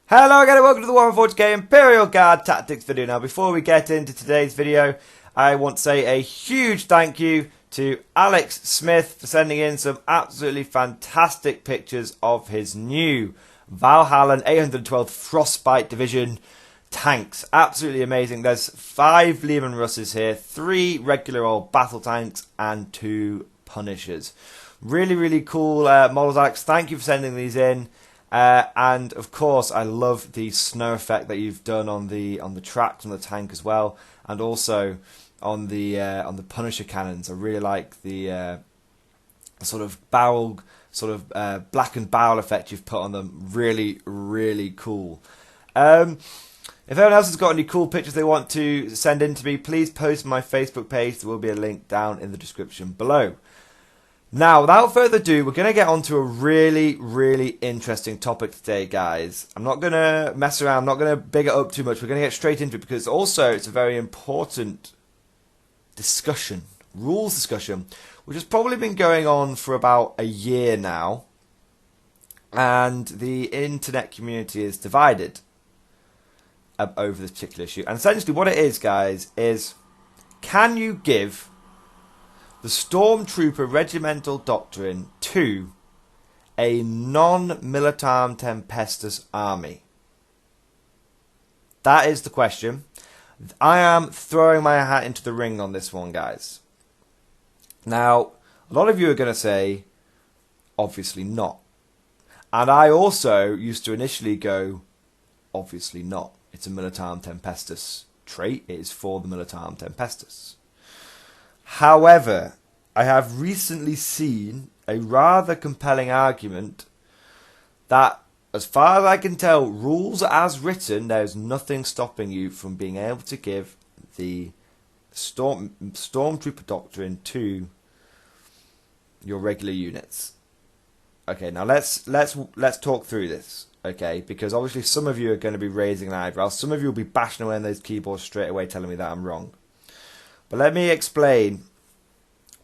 Hello again and welcome to the Warhammer 40k Imperial Guard Tactics video. Now before we get into today's video, I want to say a huge thank you to Alex Smith for sending in some absolutely fantastic pictures of his new Valhalla 812 Frostbite Division tanks. Absolutely amazing. There's 5 Leman Russes here, 3 regular old battle tanks and 2 Punishers. Really cool models, Alex. Thank you for sending these in. And of course, I love the snow effect that you've done on the tracks on the tank as well, and also on the Punisher cannons. I really like the sort of barrel, blackened barrel effect you've put on them. Really cool. If anyone else has got any cool pictures they want to send in to me, please post on my Facebook page. There will be a link down in the description below. Now, without further ado, we're going to get on to a really interesting topic today, guys. I'm not going to mess around, I'm not going to big it up too much. We're going to get straight into it because also it's a very important discussion, rules discussion, which has probably been going on for about a year now. And the internet community is divided over this particular issue. And essentially what it is, guys, is can you give the Stormtrooper regimental doctrine to a non-Militarum Tempestus army? That is the question. I am throwing my hat into the ring on this one, guys. Now, a lot of you are going to say, obviously not. And I also used to initially go, obviously not. It's a Militarum Tempestus trait. It is for the Militarum Tempestus. However, I have recently seen a rather compelling argument that, as far as I can tell, rules as written, there's nothing stopping you from being able to give the Stormtrooper doctrine to your regular units. Okay, now let's talk through this, okay? Because obviously some of you are going to be raising an eyebrow. Some of you will be bashing away on those keyboards straight away, telling me that I'm wrong. But let me explain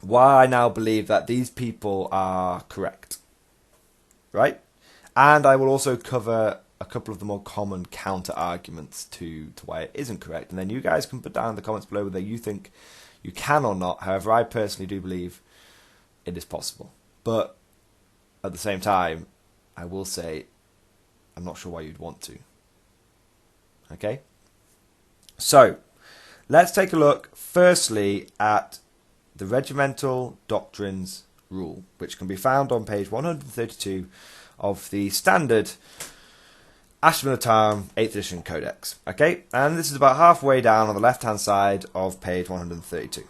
why I now believe that these people are correct, right? And I will also cover a couple of the more common counter arguments to why it isn't correct, and then you guys can put down in the comments below whether you think you can or not. However, I personally do believe it is possible, but at the same time, I will say I'm not sure why you'd want to. Okay, so let's take a look firstly at the regimental doctrines rule, which can be found on page 132 of the standard Astra Militarum 8th edition codex. Okay, and this is about halfway down on the left hand side of page 132.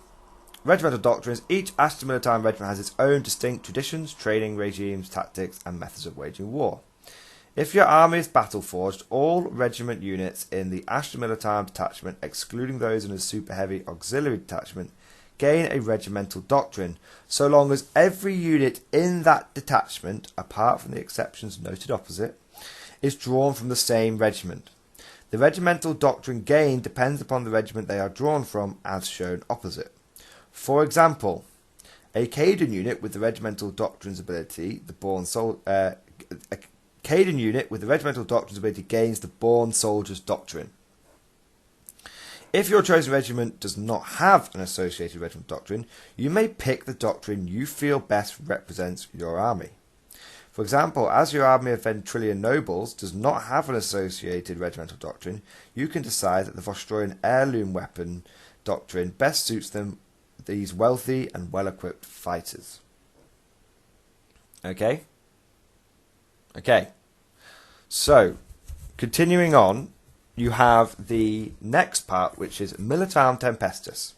Regimental doctrines. Each Astra Militarum regiment has its own distinct traditions, training regimes, tactics and methods of waging war. If your army is battle forged, all regiment units in the Astra Militarum detachment, excluding those in a super heavy auxiliary detachment, gain a regimental doctrine, so long as every unit in that detachment, apart from the exceptions noted opposite, is drawn from the same regiment. The regimental doctrine gained depends upon the regiment they are drawn from, as shown opposite. For example, a Caden unit with the regimental doctrines ability, the born a Caden unit with the regimental doctrines ability gains the born soldier's doctrine. If your chosen regiment does not have an associated regimental doctrine, you may pick the doctrine you feel best represents your army. For example, as your army of Ventrilian nobles does not have an associated regimental doctrine, you can decide that the Vostroyan heirloom weapon doctrine best suits them, these wealthy and well-equipped fighters. Okay? Okay. So, continuing on, you have the next part, which is Militarum Tempestus.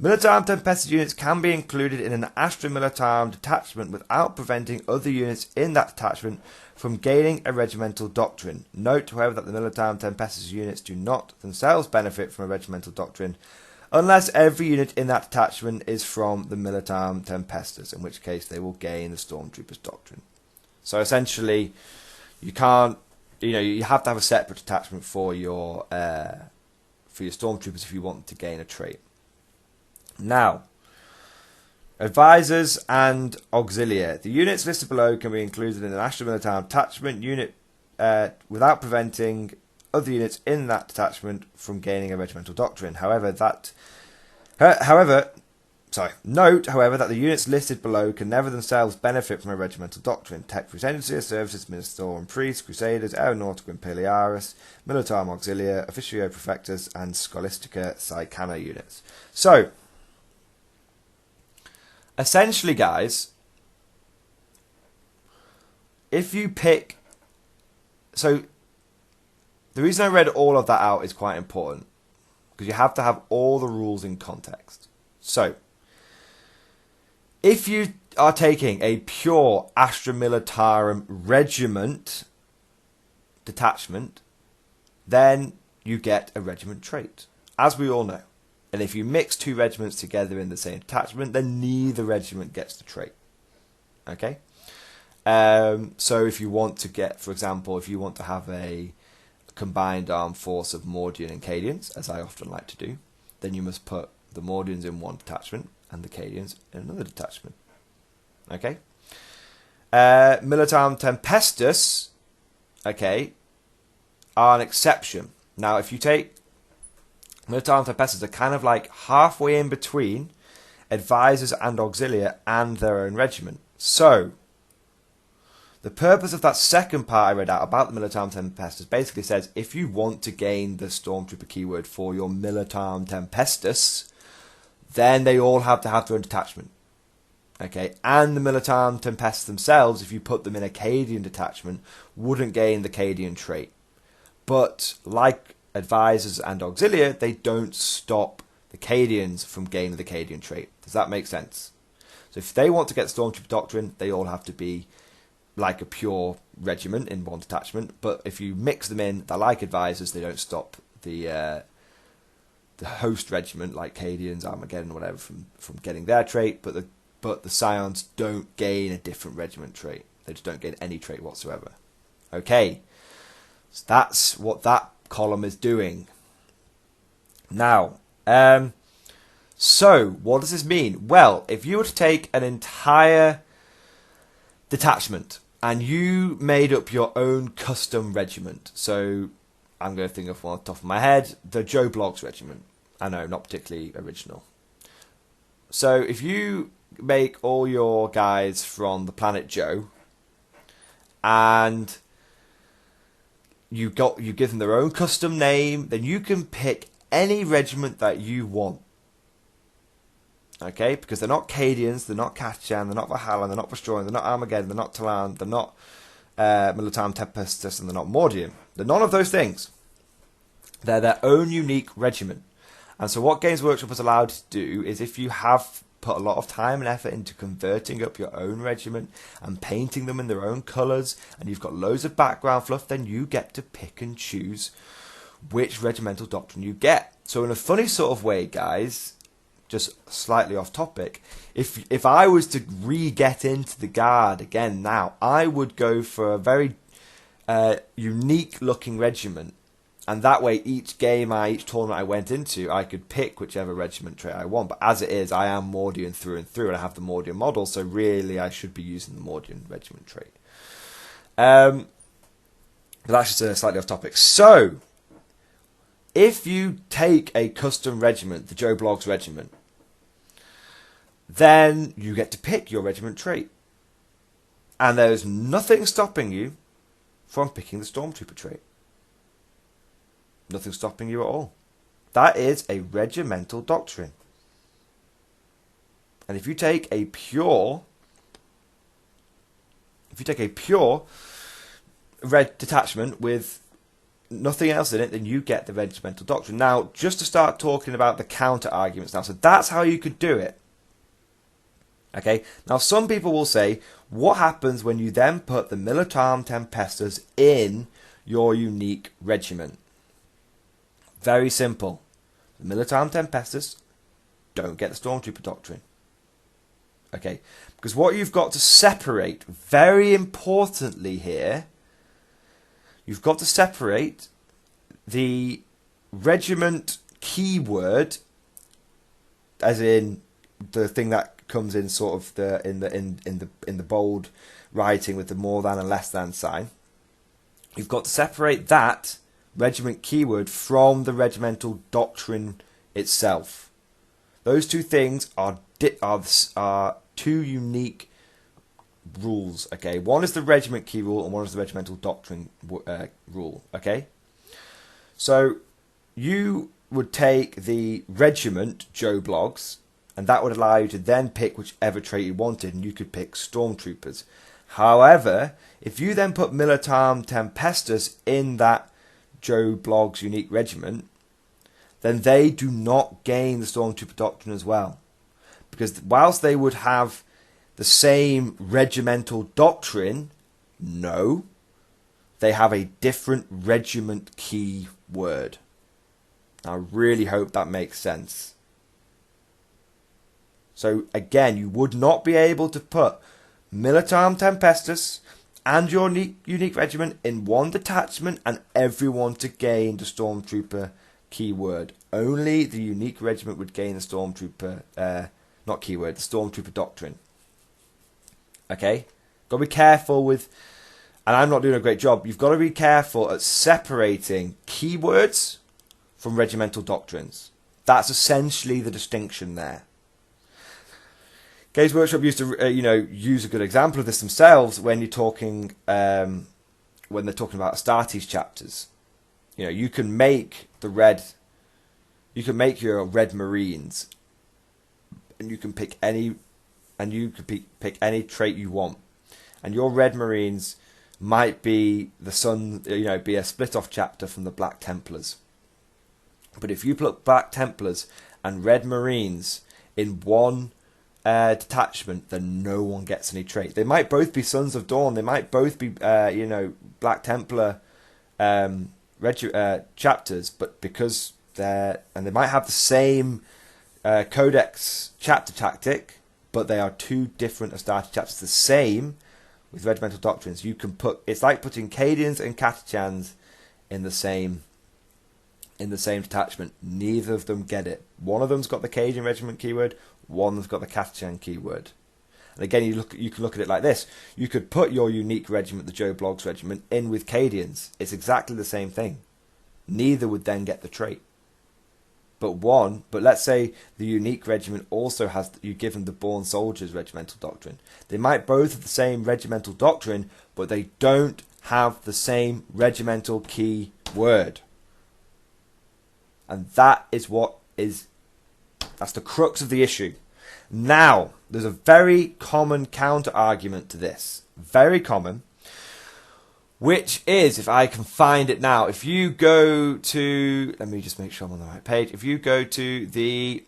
Militarum Tempestus units can be included in an Astra Militarum detachment without preventing other units in that detachment from gaining a regimental doctrine. Note, however, that the Militarum Tempestus units do not themselves benefit from a regimental doctrine unless every unit in that detachment is from the Militarum Tempestus, in which case they will gain the Stormtrooper's doctrine. So essentially, you can't, you have to have a separate detachment for your Stormtroopers if you want to gain a trait. Now, advisors and auxiliary. The units listed below can be included in an Astra Militarum detachment. Unit without preventing other units in that detachment from gaining a regimental doctrine. Note, however, that the units listed below can never themselves benefit from a regimental doctrine. Tech Regentia serves Minister and Priests, Crusaders, Aeronautica Imperialis, Militarum Auxilia, Officio Prefectus, and Scholastica Saecana units. So, essentially, guys, if you pick... So, the reason I read all of that out is quite important, because you have to have all the rules in context. So, if you are taking a pure Astra Militarum regiment detachment, then you get a regiment trait, as we all know. And if you mix two regiments together in the same detachment, then neither regiment gets the trait. Okay? So if you want to get, for example, if you want to have a combined armed force of Mordian and Cadians, as I often like to do, then you must put the Mordians in one detachment and the Cadians in another detachment. Okay? Militarum Tempestus, okay, are an exception. Now, if you take Militarum Tempestus, are kind of like halfway in between advisors and auxilia and their own regiment. So, the purpose of that second part I read out about the Militarum Tempestus basically says if you want to gain the Stormtrooper keyword for your Militarum Tempestus, then they all have to have their own detachment. Okay, and the Militarum Tempestus themselves, if you put them in a Cadian detachment, wouldn't gain the Cadian trait. But like advisors and auxilia, they don't stop the Cadians from gaining the Cadian trait. Does that make sense? So if they want to get Stormtrooper Doctrine, they all have to be like a pure regiment in one detachment. But if you mix them in, they're like advisors, they don't stop the host regiment, like Cadians, Armageddon, whatever, from getting their trait. But the Scions don't gain a different regiment trait. They just don't gain any trait whatsoever. Okay, so that's what that column is doing. Now, so what does this mean? Well, if you were to take an entire detachment and you made up your own custom regiment, so I'm going to think of one off the top of my head, the Joe Bloggs regiment. I know, not particularly original. So if you make all your guys from the planet Joe and you give them their own custom name, then you can pick any regiment that you want. Okay, because they're not Cadians, they're not Kachan, they're not Valhalla, they're not Vestroyan, they're not Armageddon, they're not Talan, they're not Militarum Tempestus, and they're not Mordian. They're none of those things. They're their own unique regiment. And so what Games Workshop is allowed to do is, if you have put a lot of time and effort into converting up your own regiment and painting them in their own colours, and you've got loads of background fluff, then you get to pick and choose which regimental doctrine you get. So in a funny sort of way, guys, just slightly off topic, if I was to re-get into the Guard again now, I would go for a very unique looking regiment. And that way, each tournament I went into, I could pick whichever regiment trait I want. But as it is, I am Mordian through and through, and I have the Mordian model, so really I should be using the Mordian regiment trait. But that's just slightly off topic. So, if you take a custom regiment, the Joe Bloggs regiment, then you get to pick your regiment trait. And there's nothing stopping you from picking the Stormtrooper trait. Nothing stopping you at all. That is a regimental doctrine. And if you take a pure red detachment with nothing else in it, then you get the regimental doctrine. Now, just to start talking about the counter arguments now. So that's how you could do it. Okay. Now, some people will say, what happens when you then put the Militarum Tempestus in your unique regiment? Very simple. The Militarum Tempestus don't get the Stormtrooper Doctrine. Okay, because what you've got to separate, very importantly here, you've got to separate the regiment keyword, as in the thing that comes in sort of in the bold writing with the more than and less than sign, you've got to separate that regiment keyword from the regimental doctrine itself. Those two things are two unique rules. Okay, one is the regiment key rule and one is the regimental doctrine rule. Okay, so you would take the regiment Joe Blogs, and that would allow you to then pick whichever trait you wanted, and you could pick stormtroopers. However, if you then put Militarm Tempestus in that Joe Blogs unique regiment, then they do not gain the stormtrooper doctrine as well, because whilst they would have the same regimental doctrine, no, they have a different regiment key word. I really hope that makes sense. So again, you would not be able to put Militarm Tempestus and your unique regiment in one detachment and everyone to gain the stormtrooper keyword. Only the unique regiment would gain the stormtrooper, not keyword, the stormtrooper doctrine. Okay? Got to be careful with, and I'm not doing a great job, you've got to be careful at separating keywords from regimental doctrines. That's essentially the distinction there. Games Workshop used to, use a good example of this themselves when you're talking, when they're talking about Astartes chapters. You know, you can make your Red Marines, and you can pick any, pick any trait you want, and your Red Marines might be be a split off chapter from the Black Templars. But if you put Black Templars and Red Marines in one detachment, then no one gets any trait. They might both be Sons of Dawn. They might both be, Black Templar chapters, but because they might have the same Codex chapter tactic, but they are two different Astartes chapters. The same with regimental doctrines. You can it's like putting Cadians and Catachans in the same detachment. Neither of them get it. One of them's got the Cadian regiment keyword, one that's got the Catachan keyword. And again, you can look at it like this. You could put your unique regiment, the Joe Blogs regiment, in with Cadians. It's exactly the same thing. Neither would then get the trait. But let's say the unique regiment also has, you give them the Born Soldiers regimental doctrine. They might both have the same regimental doctrine, but they don't have the same regimental key word. And that's the crux of the issue. Now, there's a very common counter-argument to this. Very common. Which is, if I can find it now, if you go to, let me just make sure I'm on the right page. If you go to the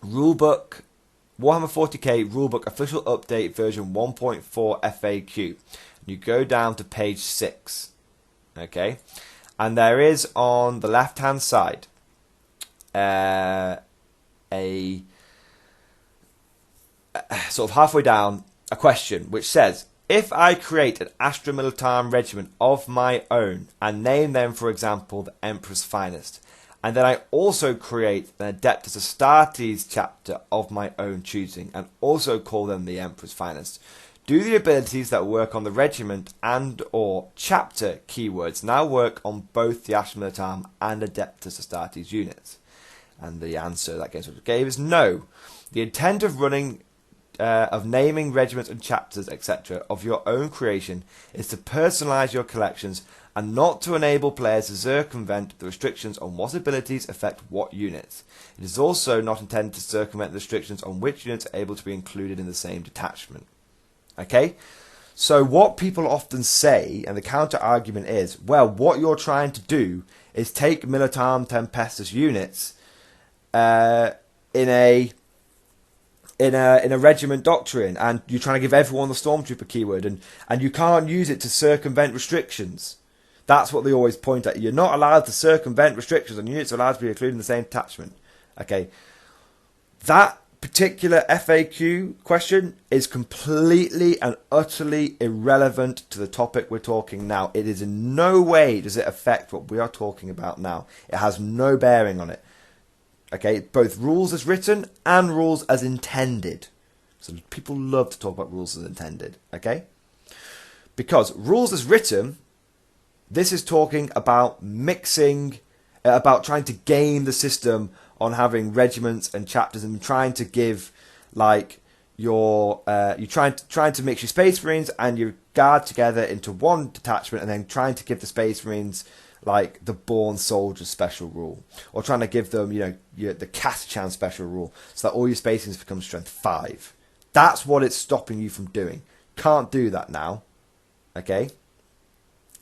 rulebook, Warhammer 40k rulebook official update version 1.4 FAQ, you go down to page 6. Okay? And there is on the left-hand side a sort of halfway down a question which says, if I create an Astra Militarum regiment of my own and name them, for example, the Emperor's Finest, and then I also create an Adeptus Astartes chapter of my own choosing and also call them the Emperor's Finest, do the abilities that work on the regiment and or chapter keywords now work on both the Astra Militarum and Adeptus Astartes units? And the answer that Games Workshop gave is no. The intent of naming regiments and chapters, etc., of your own creation is to personalize your collections and not to enable players to circumvent the restrictions on what abilities affect what units. It is also not intended to circumvent the restrictions on which units are able to be included in the same detachment. Okay? So what people often say, and the counter-argument is, well, what you're trying to do is take Militarm Tempestus units in a regiment doctrine, and you're trying to give everyone the stormtrooper keyword, and you can't use it to circumvent restrictions. That's what they always point at. You're not allowed to circumvent restrictions, and units are allowed to be included in the same attachment. Okay, that particular FAQ question is completely and utterly irrelevant to the topic we're talking now. It is in no way does it affect what we are talking about now. It has no bearing on it. Okay, both rules as written and rules as intended. So people love to talk about rules as intended, okay? Because rules as written This is talking about mixing, about trying to game the system on having regiments and chapters, and trying to give like your you trying to mix your Space Marines and your Guard together into one detachment, and then trying to give the Space Marines like the Born Soldier special rule, or trying to give them the Catachan special rule, so that all your Space Marines become strength 5. That's what it's stopping you from doing. Can't do that now, okay?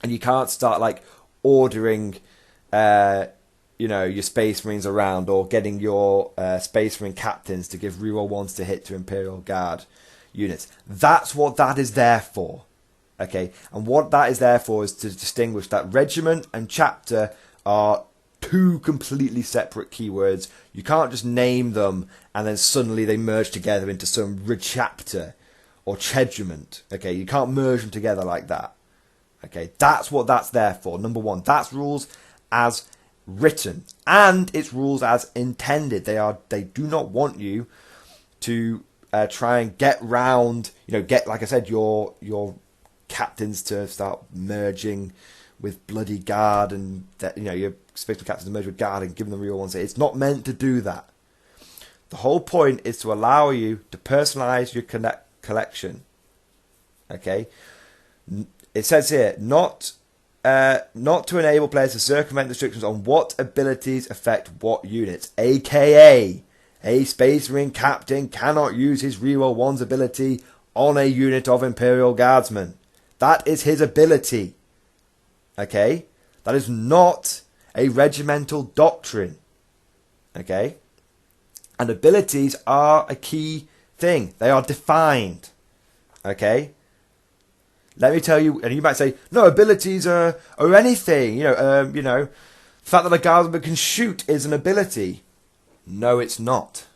And you can't start like ordering your Space Marines around, or getting your Space Marine captains to give reroll 1s to hit to Imperial Guard units. That's what that is there for. Okay, and what that is there for is to distinguish that regiment and chapter are two completely separate keywords. You can't just name them and then suddenly they merge together into some chapter or regiment. Okay, you can't merge them together like that. Okay, that's what that's there for. Number one, that's rules as written, and it's rules as intended. They do not want you to try and get round, get, like I said, your captains to start merging with bloody Guard, and that your special captains to merge with Guard and giving them real ones. It's not meant to do that. The whole point is to allow you to personalize your collection. Okay, it says here not to enable players to circumvent restrictions on what abilities affect what units, aka a Space Marine captain cannot use his reroll 1's ability on a unit of Imperial Guardsmen. That is his ability. Okay? That is not a regimental doctrine. Okay? And abilities are a key thing. They are defined. Okay? Let me tell you, and you might say, no, abilities are anything. The fact that a guardsman can shoot is an ability. No, it's not.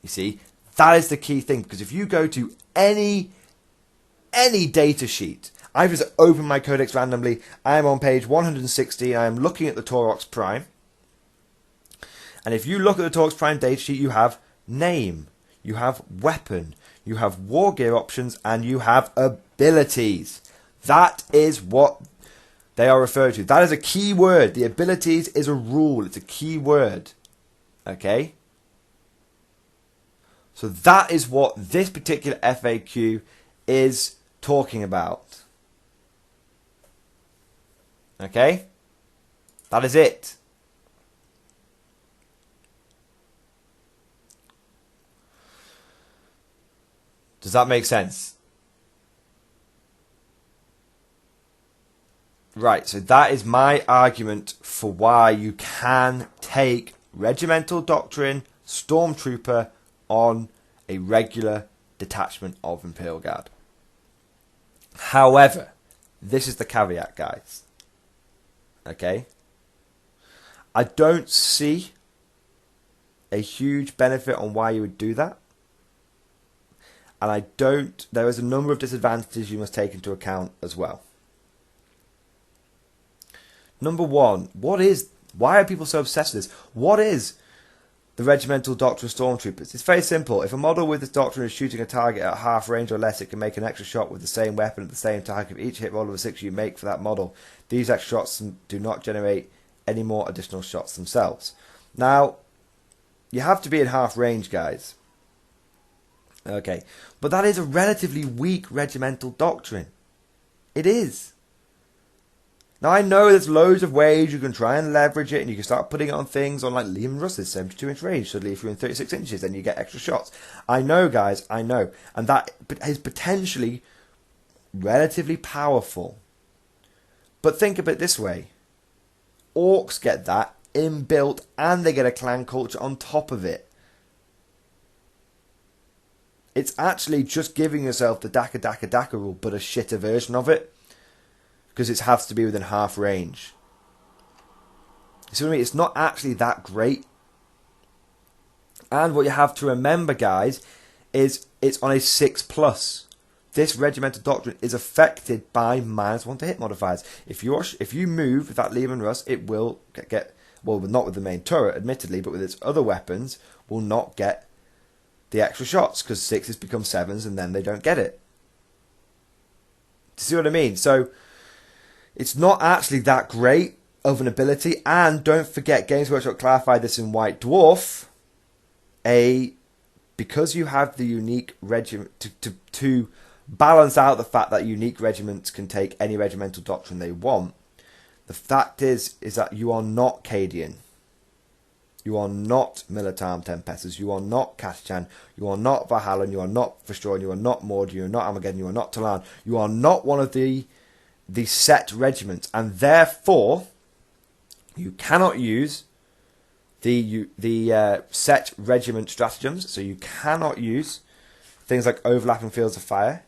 You see, that is the key thing. Because if you go to any data sheet, I've just opened my codex randomly. I am on page 160. I am looking at the Taurox Prime. And if you look at the Taurox Prime data sheet, you have name, you have weapon, you have war gear options, and you have abilities. That is what they are referred to. That is a key word. The abilities is a rule. It's a key word. Okay? So that is what this particular FAQ is talking about. Okay? That is it. Does that make sense? Right, so that is my argument for why you can take Regimental Doctrine Stormtrooper on a regular detachment of Imperial Guard. However, this is the caveat, guys. Okay? I don't see a huge benefit on why you would do that. And there is a number of disadvantages you must take into account as well. Number one, why are people so obsessed with this? What is the Regimental Doctrine Stormtroopers? It's very simple. If a model with this doctrine is shooting a target at half range or less, it can make an extra shot with the same weapon at the same target. If each hit roll of a 6 you make for that model, these extra shots do not generate any more additional shots themselves. Now, you have to be in half range, guys. Okay, but that is a relatively weak regimental doctrine. It is. Now, I know there's loads of ways you can try and leverage it, and you can start putting it on things on like Liam Russ's 72-inch range. Suddenly, if you're in 36 inches, then you get extra shots. I know, guys, I know. And that is potentially relatively powerful. But think of it this way. Orcs get that inbuilt, and they get a clan culture on top of it. It's actually just giving yourself the Daka rule, but a shitter version of it. Because it has to be within half range. You see what I mean? It's not actually that great. And what you have to remember, guys, is it's on a 6+. This regimental doctrine is affected by -1 to hit modifiers. If you move with that Liam Russ, it will get well, not with the main turret, admittedly, but with its other weapons, will not get the extra shots, because 6s become 7s and then they don't get it. Do you see what I mean? So It's not actually that great of an ability. And don't forget, Games Workshop clarified this in White Dwarf. Because you have the unique regiment to balance out the fact that unique regiments can take any regimental doctrine they want. The fact is that you are not Cadian. You are not Militarm Tempestus. You are not Kaschan. You are not Valhallan. You are not Verstreuen. You are not Mordian. You are not Armageddon. You are not Talan. You are not one of the set regiments, and therefore you cannot use the set regiment stratagems. So you cannot use things like overlapping fields of fire.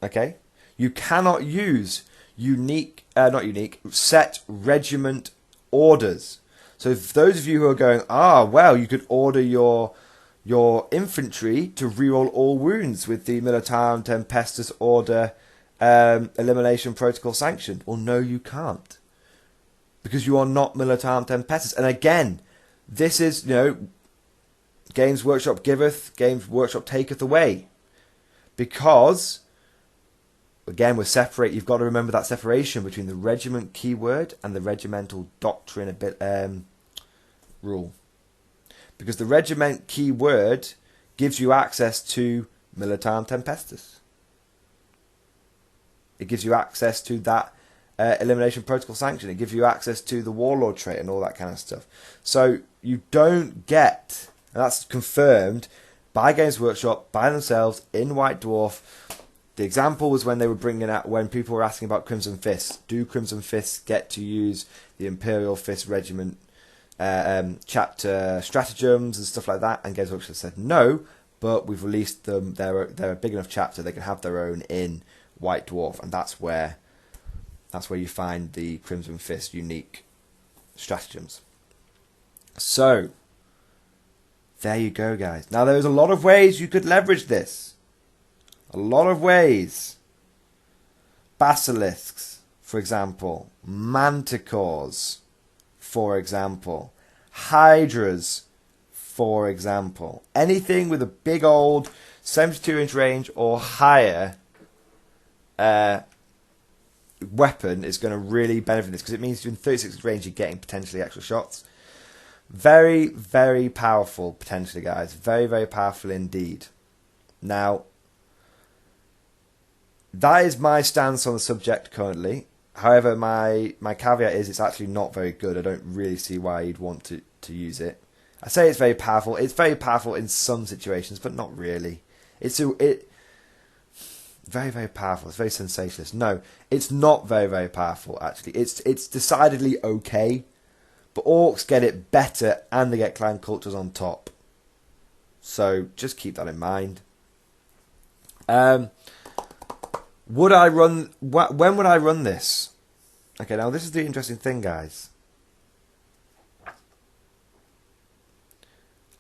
Okay, you cannot use set regiment orders. So if those of you who are going, well, you could order your infantry to reroll all wounds with the Militarum Tempestus order elimination protocol sanction. Well, no, you can't, because you are not Militarum Tempestus. And again, this is, Games Workshop giveth, Games Workshop taketh away, because again, we're separate. You've got to remember that separation between the regiment keyword and the regimental doctrine rule. Because the regiment keyword gives you access to Militarum Tempestus. It gives you access to that elimination protocol sanction. It gives you access to the warlord trait and all that kind of stuff. So you don't get, and that's confirmed by Games Workshop, by themselves, in White Dwarf. The example was when they were when people were asking about Crimson Fists. Do Crimson Fists get to use the Imperial Fist Regiment chapter stratagems and stuff like that? And Games Workshop said no, but we've released them. They're a big enough chapter. They can have their own in White Dwarf, and that's where you find the Crimson Fist unique stratagems. So there you go, guys. Now there's a lot of ways you could leverage this. A lot of ways. Basilisks, for example. Manticores, for example. Hydras, for example. Anything with a big old 72-inch range or higher weapon is going to really benefit this, because it means in 36 range you're getting potentially extra shots. Very, very powerful, potentially, guys. Very, very powerful indeed. Now, that is my stance on the subject currently. However, my caveat is it's actually not very good. I don't really see why you'd want to use it. I say it's very powerful. It's very powerful in some situations, but not really. It's very, very powerful. It's very sensationalist. No, it's not very, very powerful, actually. It's decidedly okay, but orcs get it better, and they get clan cultures on top. So just keep that in mind. When would I run this? Okay, now this is the interesting thing, guys.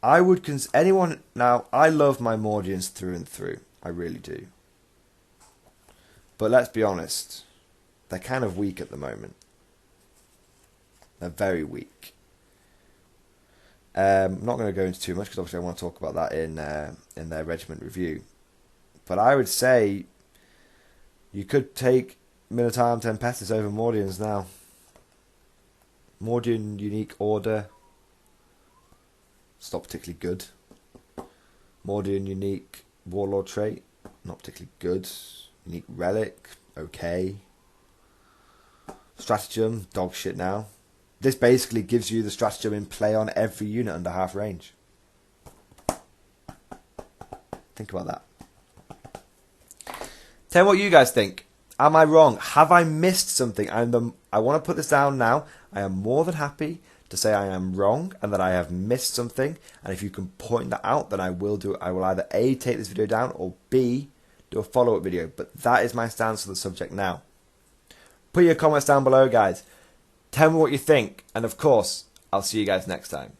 I love my Mordians through and through. I really do. But let's be honest, they're kind of weak at the moment. They're very weak. I'm not going to go into too much, because obviously I want to talk about that in their regiment review. But I would say you could take Militarum Tempestus over Mordians now. Mordian unique order, it's not particularly good. Mordian unique warlord trait, not particularly good. Unique relic, okay. Stratagem, dog shit now. This basically gives you the stratagem in play on every unit under half range. Think about that. Tell me what you guys think. Am I wrong? Have I missed something? I want to put this down now. I am more than happy to say I am wrong and that I have missed something. And if you can point that out, then I will do it. I will either A, take this video down, or B, do a follow-up video. But that is my stance on the subject now. Put your comments down below, guys. Tell me what you think. And of course, I'll see you guys next time.